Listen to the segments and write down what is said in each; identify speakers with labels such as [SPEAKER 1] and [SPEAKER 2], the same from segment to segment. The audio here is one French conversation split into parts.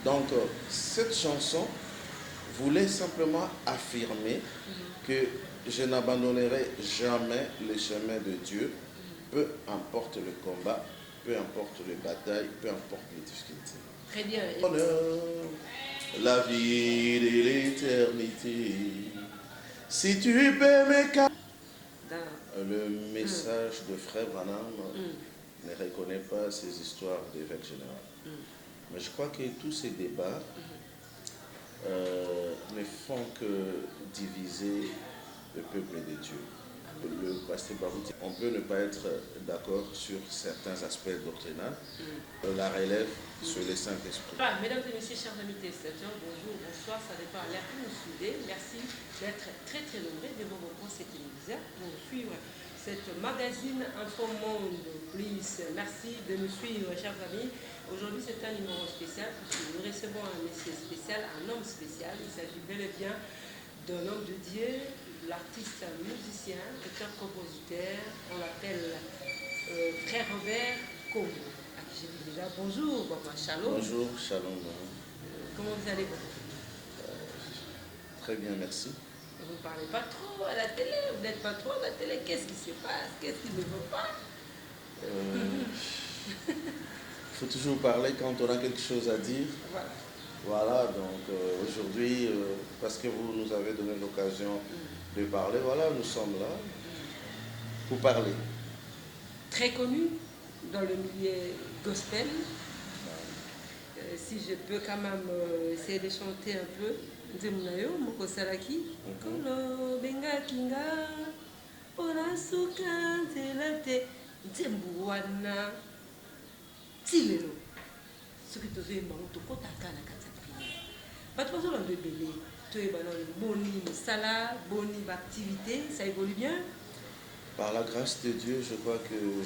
[SPEAKER 1] Donc, cette chanson voulait simplement affirmer que je n'abandonnerai jamais le chemin de Dieu, peu importe le combat, peu importe les batailles, peu importe les difficultés.
[SPEAKER 2] Très bien.
[SPEAKER 1] Honneur, la vie et l'éternité. Si tu peux me calmer. Le message de Frère Branham ne reconnaît pas ces histoires d'évêque général. Mais je crois que tous ces débats ne font que diviser le peuple de Dieu. Le pasteur Barouti, on peut ne pas être d'accord sur certains aspects doctrinaux, la relève sur le Saint-Esprit.
[SPEAKER 2] Voilà, mesdames et messieurs, chers amis téléspectateurs, bonjour, bonsoir, ça dépend à l'heure que vous suivez. Merci d'être très très nombreux de vous reprendre cette télévision pour suivre cette magazine Info Monde Plus. Merci de nous suivre, chers amis. Aujourd'hui, c'est un numéro spécial puisque nous recevons un monsieur spécial, un homme spécial. Il s'agit bel et bien d'un homme de Dieu, l'artiste musicien, auteur-compositeur. On l'appelle Frère Robert Kombo. À qui je dis déjà bonjour, papa, shalom.
[SPEAKER 1] Bonjour, shalom.
[SPEAKER 2] Comment vous allez?
[SPEAKER 1] Très bien, merci.
[SPEAKER 2] Vous ne parlez pas trop à la télé, vous n'êtes pas trop à la télé. Qu'est-ce qui se passe? Qu'est-ce qui ne veut pas?
[SPEAKER 1] Il faut toujours parler quand on a quelque chose à dire.
[SPEAKER 2] Voilà.
[SPEAKER 1] Voilà, donc aujourd'hui, parce que vous nous avez donné l'occasion de parler, voilà, nous sommes là pour parler.
[SPEAKER 2] Très connu dans le milieu gospel. Si je peux quand même essayer de chanter un peu. Nzemunayo mokosalaki kolo benga kinga pona suka nzela te nzembu wana tilelo soki tozoyemba ngo tokotaka na kati ya priere bato bazolanda ebele toyeba na boni mosala boni baactivité, ça évolue bien.
[SPEAKER 1] Par la grâce de Dieu, je crois que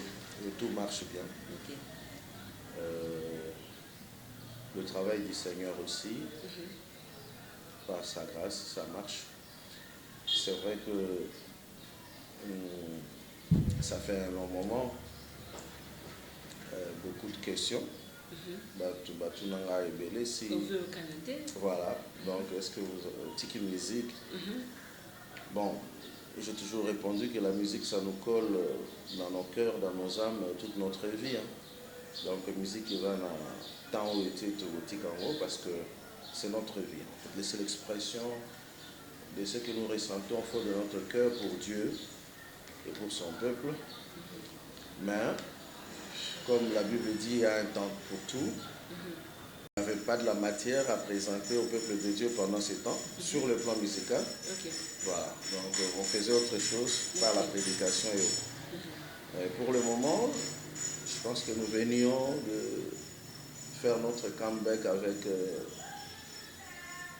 [SPEAKER 1] tout marche bien.
[SPEAKER 2] Okay.
[SPEAKER 1] Le travail du Seigneur aussi, par sa grâce, ça marche. C'est vrai que ça fait un long moment, beaucoup de questions. Voilà, donc est-ce que vous... Tiki musique. Bon, j'ai toujours répondu que la musique, ça nous colle dans nos cœurs, dans nos âmes, toute notre vie. Hein. Donc la musique, il va dans tant où était en haut, parce que c'est notre vie. C'est l'expression de ce que nous ressentons au fond de notre cœur pour Dieu et pour son peuple. Mais, comme la Bible dit, il y a un temps pour tout. Il n'y avait pas de la matière à présenter au peuple de Dieu pendant ces temps, sur le plan musical. Voilà, donc on faisait autre chose par la prédication et autres. Pour le moment, je pense que nous venions de faire notre comeback avec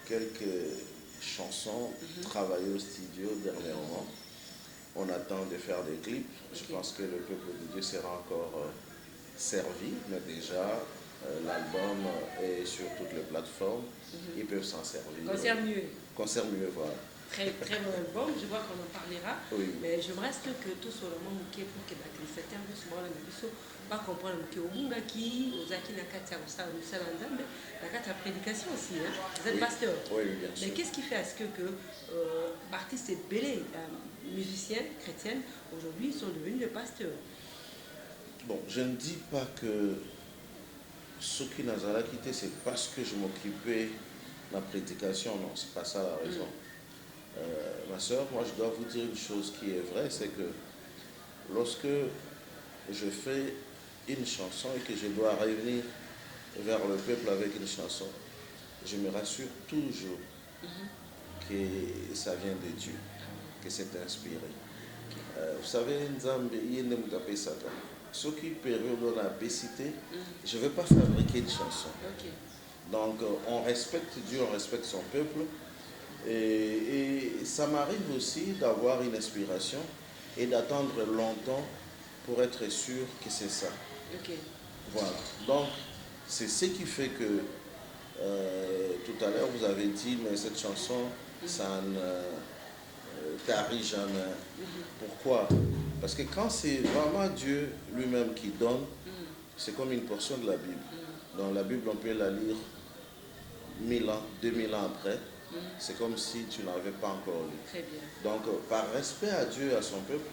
[SPEAKER 1] quelques chansons travaillées au studio dernièrement. On attend de faire des clips. Je pense que le peuple de Dieu sera encore servi, mais déjà l'album est sur toutes les plateformes. Ils peuvent s'en servir. Concert mieux, voilà.
[SPEAKER 2] Très bon album, je vois qu'on en parlera.
[SPEAKER 1] Oui.
[SPEAKER 2] Mais je reste que tout sur le monde qui est pour que les téléspectateurs puissent pas comprendre que Obungaki, Ozaki Nakata, la prédication aussi. Hein? Vous êtes pasteur.
[SPEAKER 1] Oui, bien sûr.
[SPEAKER 2] Mais qu'est-ce qui fait à ce que artistes et belés, musiciens, chrétiennes, aujourd'hui sont devenus des pasteurs?
[SPEAKER 1] Bon, je ne dis pas que ce qui n'a pas quitté, c'est parce que je m'occupais de la prédication. Non, c'est pas ça la raison. Ma soeur, moi je dois vous dire une chose qui est vraie, c'est que lorsque je fais une chanson et que je dois revenir vers le peuple avec une chanson, je me rassure toujours que ça vient de Dieu, que c'est inspiré. Vous savez, Nzambe, il ne m'a pas ça. Ce qui permet de la bécité, je ne veux pas fabriquer une chanson. Donc on respecte Dieu, on respecte son peuple. Et ça m'arrive aussi d'avoir une inspiration et d'attendre longtemps pour être sûr que c'est ça. Voilà. Donc, c'est ce qui fait que tout à l'heure, vous avez dit, mais cette chanson, ça ne tarit jamais. Pourquoi? Parce que quand c'est vraiment Dieu lui-même qui donne, c'est comme une portion de la Bible. Dans la Bible, on peut la lire 1000 ans, 2000 ans après, c'est comme si tu n'avais pas encore lu.
[SPEAKER 2] Très bien.
[SPEAKER 1] Donc, par respect à Dieu et à son peuple,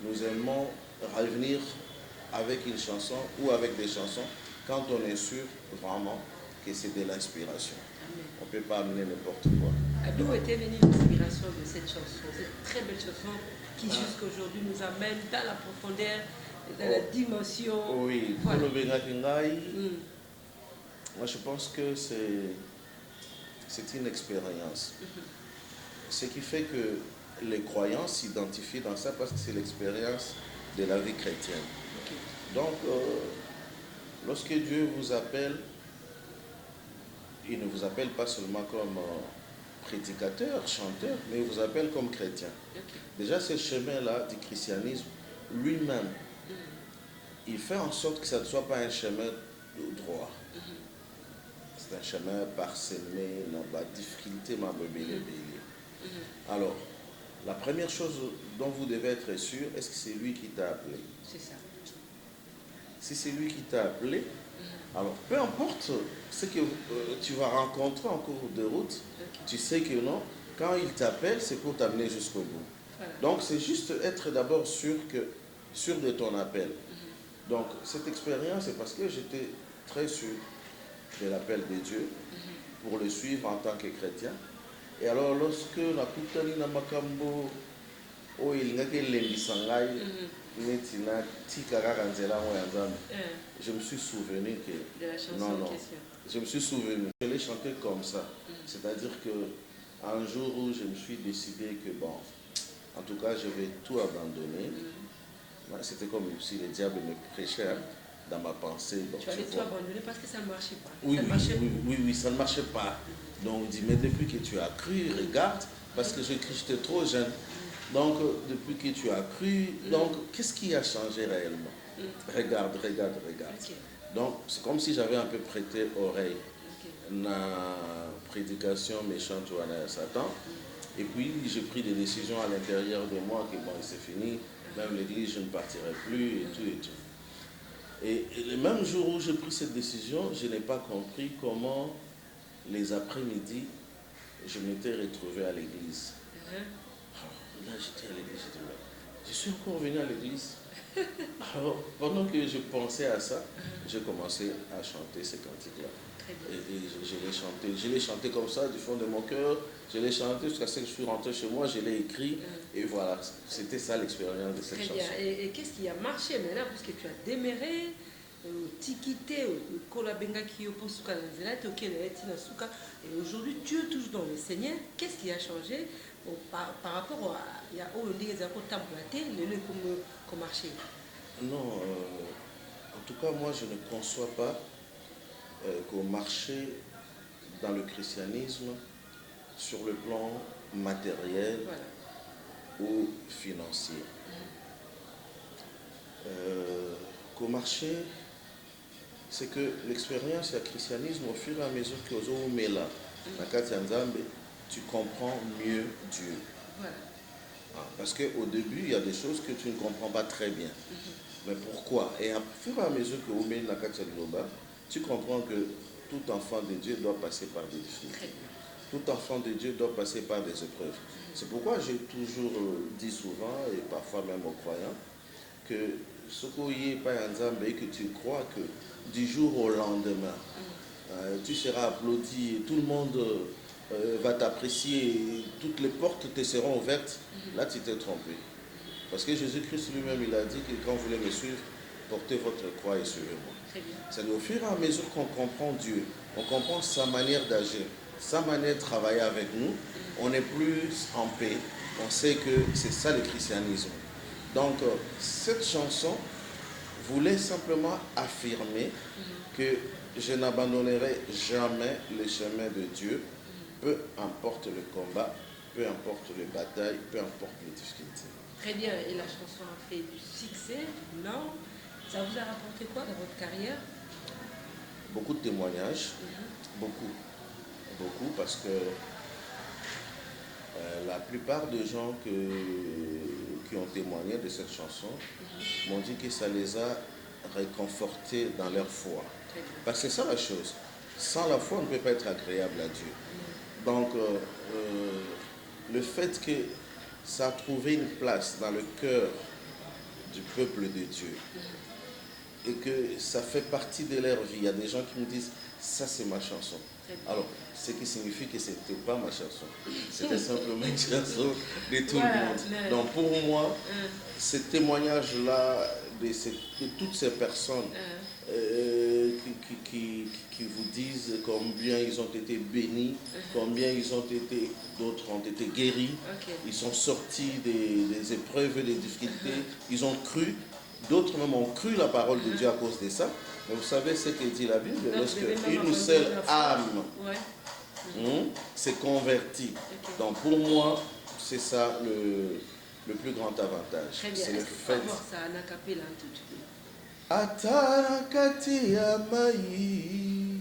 [SPEAKER 1] nous aimons revenir avec une chanson ou avec des chansons quand on est sûr vraiment que c'est de l'inspiration. On ne peut pas amener n'importe quoi.
[SPEAKER 2] D'où était venue l'inspiration de cette chanson, cette très belle chanson qui jusqu'aujourd'hui nous amène dans la profondeur, dans la dimension.
[SPEAKER 1] Oui, pour
[SPEAKER 2] Voilà.
[SPEAKER 1] le Bengakingai, moi je pense que c'est une expérience. Ce qui fait que les croyants s'identifient dans ça parce que c'est l'expérience de la vie chrétienne. Donc, lorsque Dieu vous appelle, il ne vous appelle pas seulement comme prédicateur, chanteur, mais il vous appelle comme chrétien. Déjà, ce chemin-là du christianisme, lui-même, il fait en sorte que ça ne soit pas un chemin droit. C'est un chemin parsemé, dans la difficulté, ma bébé. Alors, la première chose dont vous devez être sûr, est-ce que c'est lui qui t'a appelé?
[SPEAKER 2] C'est ça.
[SPEAKER 1] Si c'est lui qui t'a appelé, alors peu importe ce que tu vas rencontrer en cours de route, tu sais que non, quand il t'appelle, c'est pour t'amener jusqu'au bout. Voilà. Donc c'est juste être d'abord sûr de ton appel. Donc cette expérience, c'est parce que j'étais très sûr de l'appel de Dieu pour le suivre en tant que chrétien. Et alors lorsque la Kutani na Makambo, oh il n'y a que l'Elisangay, je me suis souvenu que...
[SPEAKER 2] De la chanson en question.
[SPEAKER 1] Je me suis souvenu. Je l'ai chanté comme ça. C'est-à-dire qu'un jour où je me suis décidé que, bon, en tout cas, je vais tout abandonner. C'était comme si le diable me prêchait dans ma pensée. Donc,
[SPEAKER 2] tu allais tout abandonner parce que ça ne marchait pas.
[SPEAKER 1] Oui, ça ne marchait pas. Donc, on dit, mais depuis que tu as cru, regarde, parce que j'étais trop jeune. Donc, depuis que tu as cru, donc, qu'est-ce qui a changé réellement? Regarde. Okay. Donc, c'est comme si j'avais un peu prêté oreille à la prédication méchante ou à Satan. Et puis, j'ai pris des décisions à l'intérieur de moi que, bon, c'est fini, même l'église, je ne partirai plus, et tout. Et le même jour où j'ai pris cette décision, je n'ai pas compris comment, les après-midi, je m'étais retrouvé à l'église. Là, j'étais à l'église, je suis encore venu à l'église. Alors, pendant que je pensais à ça, j'ai commencé à chanter ces cantiques-là. Et je l'ai chanté comme ça, du fond de mon cœur. Je l'ai chanté jusqu'à ce que je suis rentré chez moi, je l'ai écrit. Et voilà, c'était ça l'expérience de cette chanson.
[SPEAKER 2] Très bien. Et qu'est-ce qui a marché maintenant, puisque tu as démarré Tikité, Kolabenga Kiyopo Suka Nanzela, Suka, et aujourd'hui tu es toujours dans le Seigneur. Qu'est-ce qui a changé par rapport à il y a comme marché?
[SPEAKER 1] Non, en tout cas moi je ne conçois pas qu'au marché dans le christianisme sur le plan matériel ou financier. Qu'au marché, c'est que l'expérience du christianisme, au fur et à mesure que tu comprends mieux Dieu. Voilà. Parce qu'au début, il y a des choses que tu ne comprends pas très bien. Mais pourquoi? Et au fur et à mesure que tu comprends que tout enfant de Dieu doit passer par des difficultés. Tout enfant de Dieu doit passer par des épreuves. C'est pourquoi j'ai toujours dit souvent, et parfois même aux croyants, que ce que tu crois que du jour au lendemain, tu seras applaudi, et tout le monde va t'apprécier, toutes les portes te seront ouvertes. Là, tu t'es trompé. Parce que Jésus-Christ lui-même, il a dit que quand vous voulez me suivre, portez votre croix et suivez-moi. C'est au fur et à mesure qu'on comprend Dieu, on comprend sa manière d'agir, sa manière de travailler avec nous, on est plus en paix. On sait que c'est ça le christianisme. Donc, cette chanson voulait simplement affirmer que je n'abandonnerai jamais le chemin de Dieu, peu importe le combat, peu importe les batailles, peu importe les difficultés.
[SPEAKER 2] Très bien, et la chanson a fait du succès, non? Ça vous a rapporté quoi dans votre carrière?
[SPEAKER 1] Beaucoup de témoignages, beaucoup, parce que la plupart des gens qui ont témoigné de cette chanson m'ont dit que ça les a réconfortés dans leur foi. Parce que c'est ça la chose. sans la foi, on ne peut pas être agréable à Dieu. Donc, le fait que ça a trouvé une place dans le cœur du peuple de Dieu et que ça fait partie de leur vie, il y a des gens qui me disent, ça c'est ma chanson. Alors, ce qui signifie que ce n'était pas ma chanson. C'était simplement une chanson de tout le monde. Donc pour moi, ce témoignage-là de toutes ces personnes qui vous disent combien ils ont été bénis, combien ils ont été, d'autres ont été guéris, ils sont sortis des épreuves et des difficultés, ils ont cru, d'autres même ont cru la parole de Dieu à cause de ça. Mais vous savez ce que dit la Bible, lorsque une seule âme s'est convertie. Donc pour moi, c'est ça le plus grand avantage.
[SPEAKER 2] C'est le fait.
[SPEAKER 1] Atarakati ya mai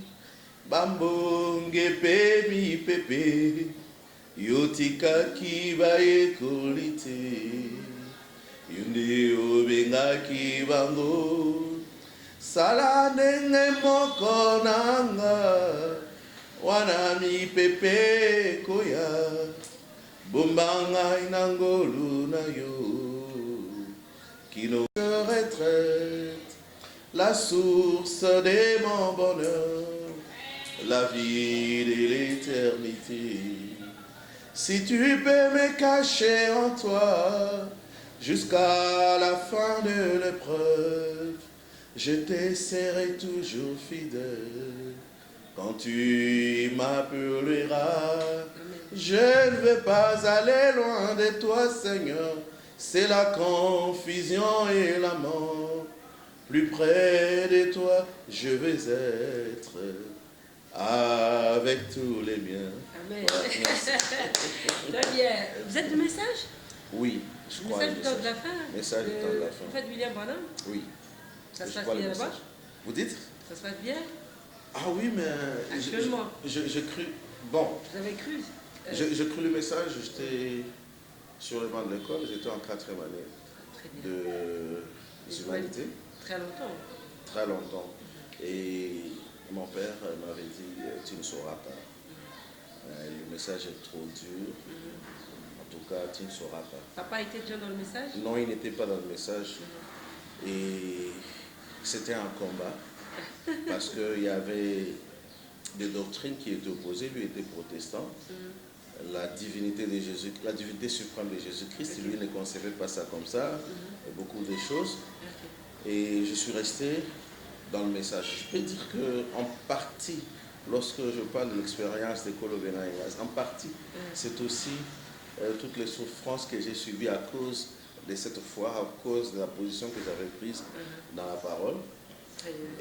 [SPEAKER 1] bambonge pebi pepe yotika kibaye kolite yunde obenga kibango sala nenge moko nanga wana mi pepe koya bombanga inangolu na yo kino retraite la source de mon bonheur, la vie de l'éternité. Si tu peux me cacher en toi jusqu'à la fin de l'épreuve, je te serai toujours fidèle. Quand tu m'appelleras, je ne vais pas aller loin de toi, Seigneur. C'est la confusion et la mort. Plus près de toi, je vais être avec tous les miens.
[SPEAKER 2] Amen. Très bien. Vous êtes le message?
[SPEAKER 1] Oui, je crois.
[SPEAKER 2] Message du temps de la fin.
[SPEAKER 1] Message du temps de la fin.
[SPEAKER 2] Vous faites William Branham?
[SPEAKER 1] Oui.
[SPEAKER 2] Ça se passe bien là-bas?
[SPEAKER 1] Vous dites?
[SPEAKER 2] Ça se passe bien?
[SPEAKER 1] Ah oui, mais...
[SPEAKER 2] Actuellement.
[SPEAKER 1] Je cru... Bon.
[SPEAKER 2] Vous avez cru?
[SPEAKER 1] Je cru le message, j'étais sur le banc de l'école, j'étais en 4e année de humanité.
[SPEAKER 2] Très longtemps.
[SPEAKER 1] Très longtemps. Et mon père m'avait dit, tu ne sauras pas. Le message est trop dur. En tout cas, tu ne sauras pas.
[SPEAKER 2] Papa était déjà dans le message?
[SPEAKER 1] Non, il n'était pas dans le message. Et c'était un combat. Parce qu'il y avait des doctrines qui étaient opposées. Lui était protestant. La divinité de Jésus, la divinité suprême de Jésus-Christ, lui ne concevait pas ça comme ça. Beaucoup de choses. Et je suis resté dans le message. Je peux dire qu'en partie, lorsque je parle de l'expérience de Kolo Benaïmas, en partie, c'est aussi toutes les souffrances que j'ai subies à cause de cette foi, à cause de la position que j'avais prise dans la parole.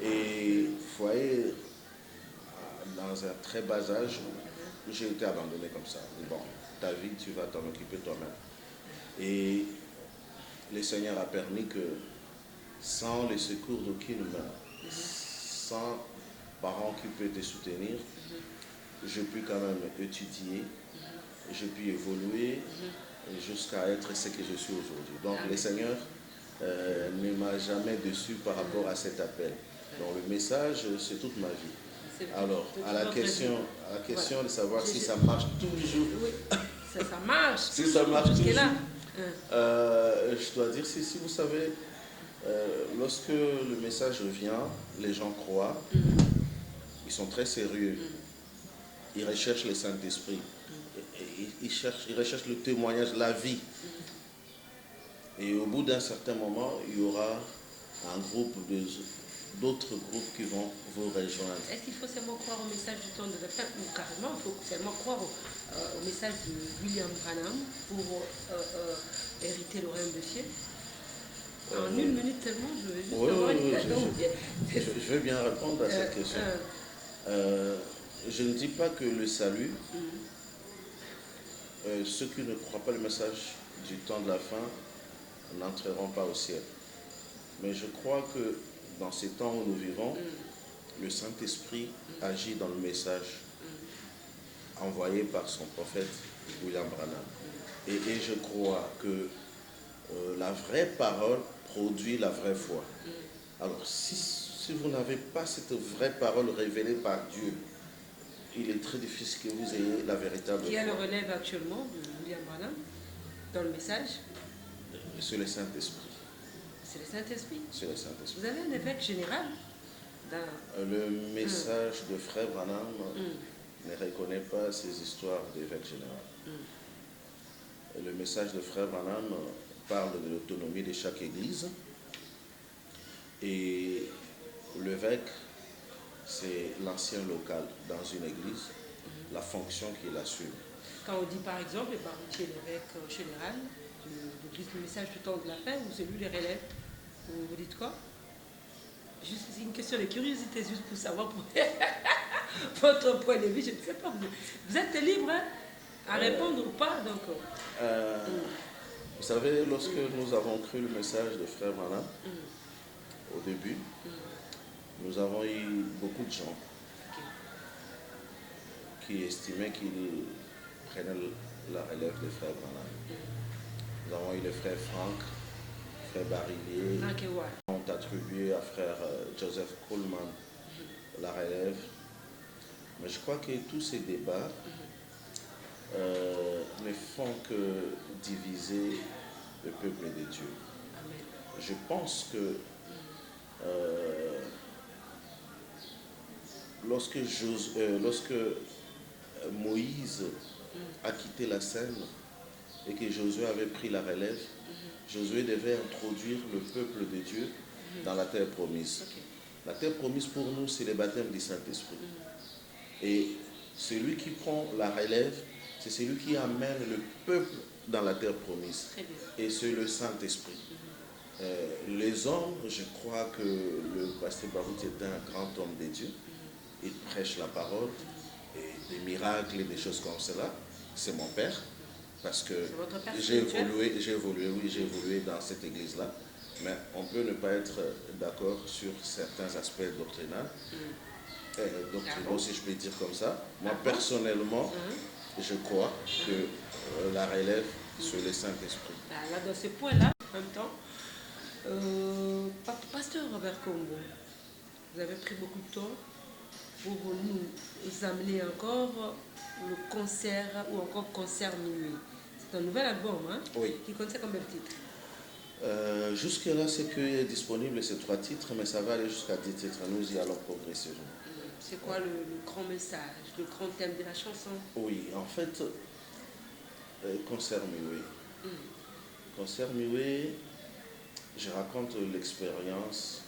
[SPEAKER 1] Et vous voyez, dans un très bas âge, j'ai été abandonné comme ça. Mais bon, ta vie, tu vas t'en occuper toi-même. Et le Seigneur a permis que, sans le secours d'aucune main, sans parents qui peuvent te soutenir, j'ai pu quand même étudier, j'ai pu évoluer jusqu'à être ce que je suis aujourd'hui. Donc le Seigneur ne m'a jamais déçu par rapport à cet appel. Donc le message, c'est toute ma vie. Alors, à la question de savoir si ça marche toujours.
[SPEAKER 2] Oui, ça marche.
[SPEAKER 1] Si ça marche toujours. Je dois dire, si vous savez, lorsque le message vient, les gens croient, ils sont très sérieux, ils recherchent le Saint-Esprit, ils recherchent le témoignage, la vie. Et au bout d'un certain moment, il y aura un groupe d'autres groupes qui vont vous rejoindre.
[SPEAKER 2] Est-ce qu'il faut seulement croire au message du temps de la fin ou carrément il faut seulement croire au message de William Branham pour hériter le royaume de ciel? En une minute seulement, je vais juste
[SPEAKER 1] je vais bien répondre à cette question. Je ne dis pas que le salut, ceux qui ne croient pas le message du temps de la fin n'entreront pas au ciel. Mais je crois que dans ces temps où nous vivons, le Saint-Esprit agit dans le message envoyé par son prophète William Branham. Et je crois que la vraie parole produit la vraie foi. Alors, si vous n'avez pas cette vraie parole révélée par Dieu, il est très difficile que vous ayez la véritable
[SPEAKER 2] Qui a le
[SPEAKER 1] foi.
[SPEAKER 2] relève actuellement de William Branham dans le message?
[SPEAKER 1] C'est le Saint-Esprit.
[SPEAKER 2] C'est le Saint-Esprit.
[SPEAKER 1] C'est le Saint-Esprit.
[SPEAKER 2] Vous avez un évêque général dans...
[SPEAKER 1] Le message de Frère Branham
[SPEAKER 2] Mm.
[SPEAKER 1] ne reconnaît pas ces histoires d'évêque général. Le message de Frère Branham parle de l'autonomie de chaque église et l'évêque, c'est l'ancien local dans une église, la fonction qu'il assume.
[SPEAKER 2] Quand on dit par exemple, le baroutier l'évêque général de l'église du message du temps de la fin, ou celui les relève, vous dites quoi? Juste c'est une question de curiosité, juste pour savoir pour votre point de vue, je ne sais pas. Vous êtes libre hein, à répondre ou pas, donc.
[SPEAKER 1] Vous savez, lorsque nous avons cru le message de Frère Branham, au début, nous avons eu beaucoup de gens qui estimaient qu'ils prenaient la relève de Frère Branham. Nous avons eu le frère Franck, frère Barillier, ont attribué à frère Joseph Coleman la relève. Mais je crois que tous ces débats ne font que diviser le peuple de Dieu. Je pense que lorsque Moïse a quitté la scène et que Josué avait pris la relève, Josué devait introduire le peuple de Dieu dans la terre promise. La terre promise pour nous, c'est le baptême du Saint-Esprit. Et celui qui prend la relève, c'est celui qui amène le peuple dans la terre promise. Et c'est le Saint-Esprit. Les hommes, je crois que le pasteur Barout est un grand homme de Dieu. Il prêche la parole et des miracles et des choses comme cela. C'est mon père, parce que j'ai évolué dans cette église-là. Mais on peut ne pas être d'accord sur certains aspects doctrinaux. Doctrinaux, si je peux dire comme ça. Moi, personnellement, je crois que la relève sur le Saint-Esprit.
[SPEAKER 2] Là, dans ce point-là, en même temps, Pasteur Robert Combo, vous avez pris beaucoup de temps pour nous amener encore le concert ou encore concert minuit. C'est un nouvel album
[SPEAKER 1] oui.
[SPEAKER 2] Qui contient combien de titres?
[SPEAKER 1] Jusque-là, ce qui est disponible, c'est 3 titres, mais ça va aller jusqu'à 10 titres. Nous y allons progressivement.
[SPEAKER 2] C'est quoi le grand message, le grand thème de la chanson?
[SPEAKER 1] Oui, en fait, concert muet. Concert muet, je raconte l'expérience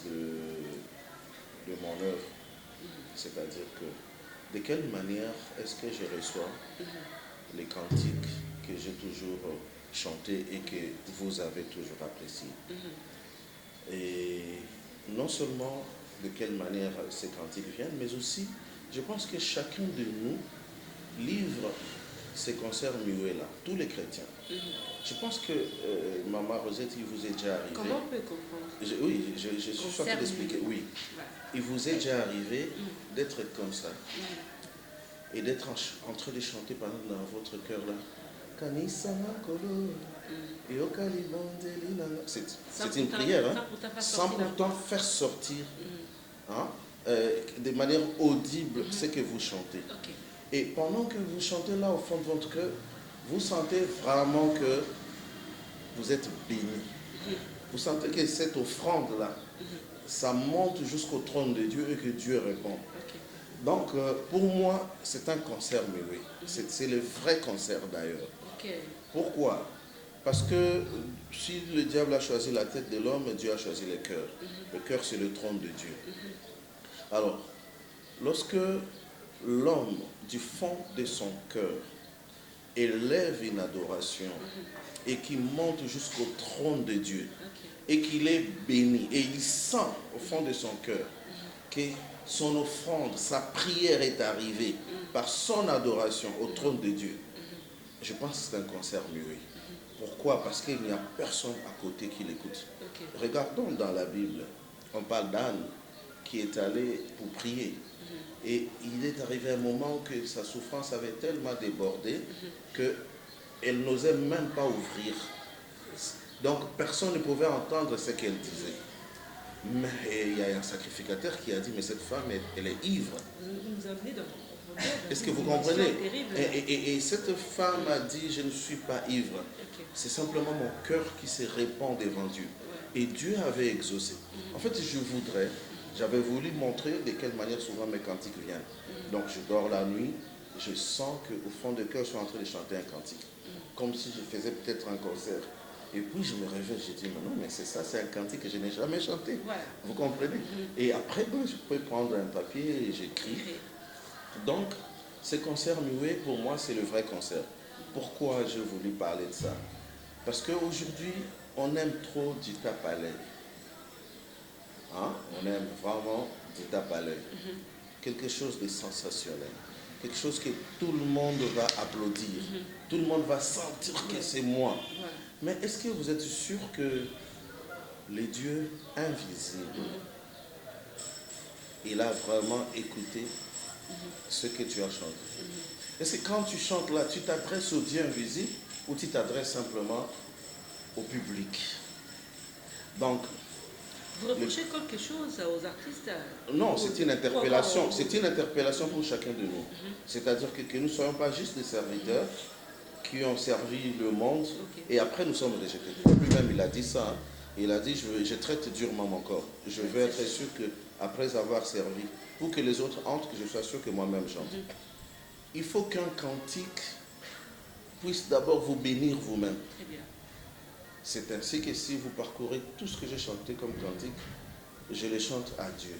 [SPEAKER 1] de mon œuvre. C'est-à-dire que, de quelle manière est-ce que je reçois les cantiques que j'ai toujours chantés et que vous avez toujours appréciés. Et non seulement de quelle manière ces cantiques viennent, mais aussi, je pense que chacun de nous livre ces concerts muets-là, tous les chrétiens. Je pense que, Maman Rosette, il vous est déjà arrivé.
[SPEAKER 2] Comment on peut comprendre?
[SPEAKER 1] Oui, je suis en train d'expliquer. Oui, il vous est déjà arrivé d'être comme ça et d'être en train de chanter, par exemple, dans votre cœur là. C'est une prière, sans pourtant faire sortir de manière audible ce que vous chantez. Et pendant que vous chantez là au fond de votre cœur, vous sentez vraiment que vous êtes béni. Vous sentez que cette offrande-là, ça monte jusqu'au trône de Dieu et que Dieu répond. Donc, pour moi, c'est un concert muet. C'est le vrai concert d'ailleurs. Pourquoi? Parce que si le diable a choisi la tête de l'homme, Dieu a choisi le cœur. Le cœur, c'est le trône de Dieu. Alors, lorsque l'homme, du fond de son cœur, élève une adoration et qui monte jusqu'au trône de Dieu et qu'il est béni et il sent au fond de son cœur que son offrande, sa prière est arrivée par son adoration au trône de Dieu, je pense que c'est un concert muet. Pourquoi? Parce qu'il n'y a personne à côté qui l'écoute. Regardons dans la Bible, on parle d'Anne qui est allée pour prier. Et il est arrivé un moment que sa souffrance avait tellement débordé qu'elle n'osait même pas ouvrir. Donc personne ne pouvait entendre ce qu'elle disait. Mais il y a un sacrificateur qui a dit, mais cette femme, elle est ivre.
[SPEAKER 2] Vous nous amenez dans
[SPEAKER 1] Est-ce que vous comprenez?
[SPEAKER 2] terrible.
[SPEAKER 1] Et cette femme a dit, je ne suis pas ivre.
[SPEAKER 2] Ok.
[SPEAKER 1] C'est simplement mon cœur qui se répand devant Dieu. Et Dieu avait exaucé. En fait, j'avais voulu montrer de quelle manière souvent mes cantiques viennent. Donc je dors la nuit, je sens qu'au fond de cœur, je suis en train de chanter un cantique. Comme si je faisais peut-être un concert. Et puis je me réveille, je dis, mais non, mais c'est ça, c'est un cantique que je n'ai jamais chanté.
[SPEAKER 2] Voilà.
[SPEAKER 1] Vous comprenez? Et après, je peux prendre un papier et j'écris. Donc, ce concert muet, pour moi, c'est le vrai concert. Pourquoi j'ai voulu parler de ça? Parce qu'aujourd'hui, on aime trop du tape à l'œil. Hein? On aime vraiment du tape à l'œil. Quelque chose de sensationnel. Quelque chose que tout le monde va applaudir. Tout le monde va sentir que c'est moi. Mais est-ce que vous êtes sûr que le Dieu invisible, il a vraiment écouté ce que tu as chanté? Est-ce que quand tu chantes là, tu t'adresses au Dieu invisible ou tu t'adresses simplement au public? Donc,
[SPEAKER 2] vous reprochez quelque chose aux artistes?
[SPEAKER 1] Non, c'est une interpellation. C'est une interpellation pour chacun de nous. C'est-à-dire que nous ne soyons pas juste des serviteurs qui ont servi le monde et après nous sommes rejetés. Lui-même, il a dit ça. Il a dit, je traite durement mon corps. Je veux être sûr qu'après avoir servi, pour que les autres entrent, que je sois sûr que moi-même chante. Il faut qu'un cantique puisse d'abord vous bénir vous-même.
[SPEAKER 2] Très bien.
[SPEAKER 1] C'est ainsi que si vous parcourez tout ce que j'ai chanté comme cantique, je les chante à Dieu.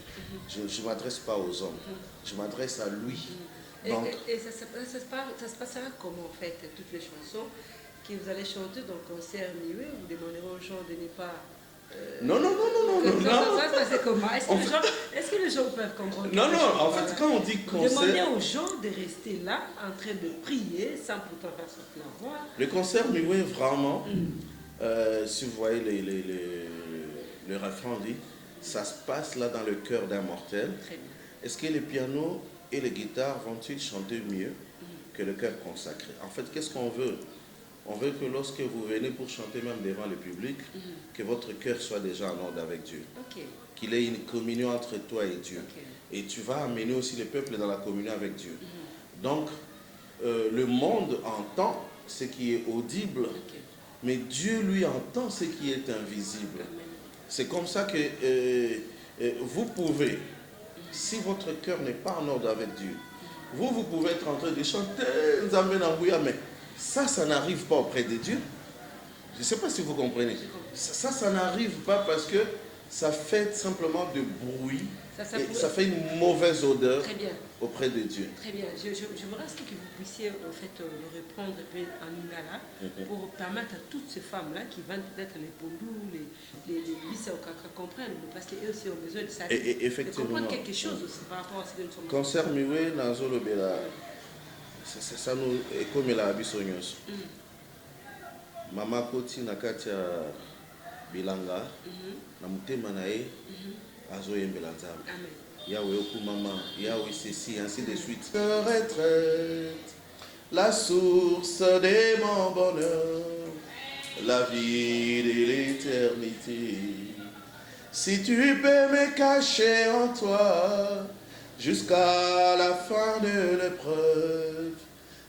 [SPEAKER 1] Je ne m'adresse pas aux hommes. Je m'adresse à lui. Donc,
[SPEAKER 2] et ça se passera comment en fait, toutes les chansons que vous allez chanter dans le concert muet? Vous demanderez aux gens de ne pas...
[SPEAKER 1] Non.
[SPEAKER 2] Ça se passe comment? Est-ce que les gens peuvent comprendre?
[SPEAKER 1] Non, en fait, quand on dit concert...
[SPEAKER 2] Demandez aux gens de rester là, en train de prier, sans pourtant faire sortir la voix.
[SPEAKER 1] Le concert muet, vraiment, si vous voyez le refrain dit, ça se passe là dans le cœur d'un mortel.
[SPEAKER 2] Très bien.
[SPEAKER 1] Est-ce que les pianos et les guitares vont-ils chanter mieux que le cœur consacré? En fait, qu'est-ce qu'on veut? On veut que lorsque vous venez pour chanter même devant le public, que votre cœur soit déjà en ordre avec Dieu. Qu'il ait une communion entre toi et Dieu. Et tu vas amener aussi le peuple dans la communion avec Dieu. Donc, le monde entend ce qui est audible, mais Dieu, lui, entend ce qui est invisible. C'est comme ça que vous pouvez, si votre cœur n'est pas en ordre avec Dieu, vous pouvez être en train de chanter, mais ça n'arrive pas auprès de Dieu. Je ne sais pas si vous comprenez. Ça n'arrive pas parce que ça fait simplement de bruit. Ça fait une mauvaise odeur auprès de Dieu.
[SPEAKER 2] Très bien. Je voudrais que vous puissiez en fait, le reprendre en lingala pour permettre à toutes ces femmes-là qui vendent peut-être les pondous, les bissaokaka comprendre, parce qu'eux aussi ont besoin de ça. De comprendre quelque chose aussi par rapport à ce que nous sommes.
[SPEAKER 1] Concert muet, Nazolo Bela, ça nous est comme la bisognos. Mama Koti Nakatia Bilanga, Namutema Nae, Azoye Mbelanzam. Yahweh Okumama, Yahweh ceci, ainsi de suite. Retraite, la source de mon bonheur, la vie de l'éternité. Si tu peux me cacher en toi, jusqu'à la fin de l'épreuve,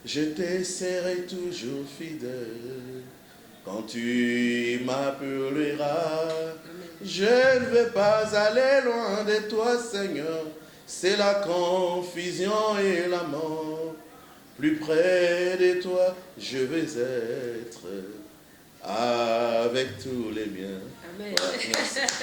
[SPEAKER 1] je te serai toujours fidèle. Quand tu m'appelleras, je ne vais pas aller loin de toi, Seigneur. C'est la confusion et la mort. Plus près de toi, je vais être avec tous les miens.
[SPEAKER 2] Amen.
[SPEAKER 1] Voilà, merci.